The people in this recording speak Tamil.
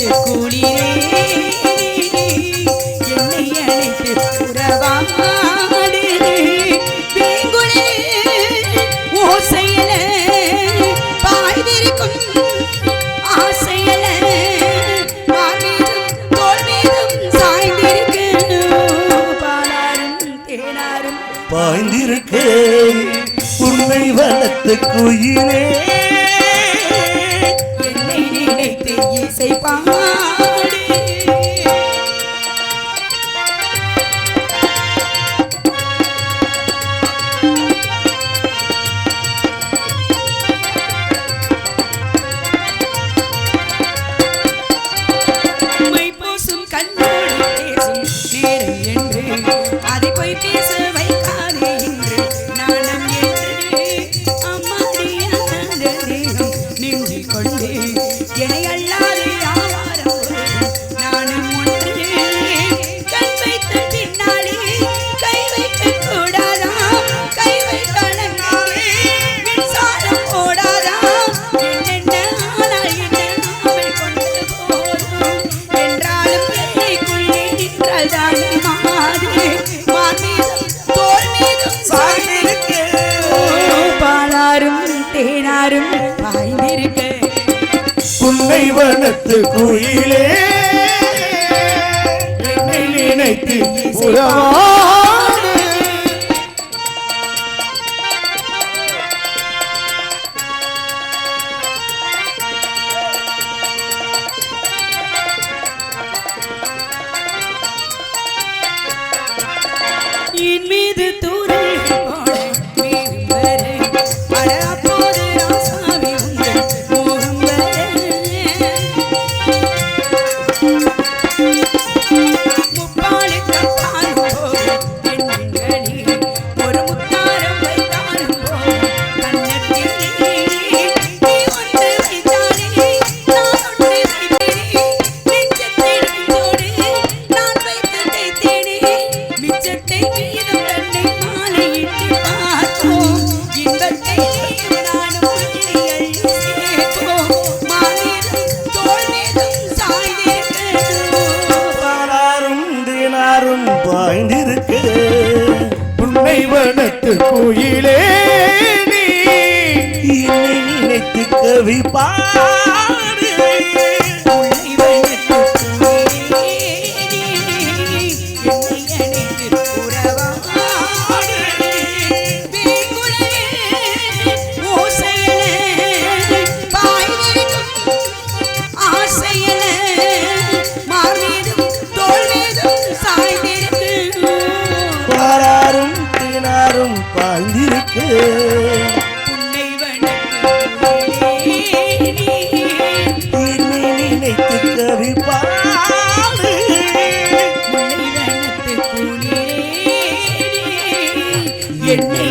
வனத்து குளிரே என்னை அழைத்து உறவாடு வேங்குழே ஓசையல பாய்ந்திருக்கும் ஆசையல மார்மீதும் தோல் மீதும் சாய்ந்திருக்கு பாலாரும் தேனாரும் பாய்ந்திருக்கு உன்னை வளர்த்த குயிலே என்னை நினைத்து இசை பாடு மை பூசும் கண்ணோடு பேசும் நேரம் என்று அதை போய் பேச வைக்காதே என்று நாணம் என்று அம்மாடியான தேகம் நின்று கொண்டு என்னை அல்லாது யாரும் நானும் ஒன்று கண் வைத்த பின்னாலே கை வைக்க கூடாதா கை வைக்கணங்காவே மின்சாரம் ஓடாதா என்னென்ன ஆனால் என்ன அவள் கொண்டு போதும் என்றாலும் எல்லைக்குள்ளே நின்றால் தானே மாதே மார்மீதும் தோல் மீதும் சாய்ந்திருக்கு பாலாரும் தேனாரும் பாய்ந்திருக்க உன்னை வனத்து குயிலே என்னை நினைத்து உறவாடு என் மீது தூரல் போட மேகம் வர அட அப்போது ராசாவி உங்கள் மோகம் வர முப்பாடு கப்பாலும் போகும் பெண்களே ஒரு முத்தாரம் வைத்தாலும் போகும் கண்ணத்திலே நீ ஒன்று வைத்தாலே நான் ஒன்று வைத்தேனே நெஞ்சத்தை நெஞ்சோடு நான் வைத்து தைத்தேனே மிச்சத்தை மீதும் தன்னை மாலையிட்டு பார்த்தோம் இன்பத்தை நீயும் நானும் உள்ளே அள்ளி சேர்ப்போம் மாமீதும் தோள் மீதும் சாய்ந்திருக்கணும் பாலாரும் தினாரும் பாய்ந்திருக்கு உன்னை வனத்து குயிலே நீ என்னை நினைத்து கவி பாடு உள்ளை வண்ணத்து குயிலே என்னை அணைத்து உறவாடு வேங்குழலே ஓசையல பாய்ந்திருக்கும் ஆசையல மார்மீதும் தோள் மீதும் சாய்ந்திருக்கு பாலாரும் தினாரும் பாய்ந்திருக்கு உன்னை வணங்கு குயிலே என்னை நினைத்து கவி பாடு உன்னை வணங்கு குயிலே என்னை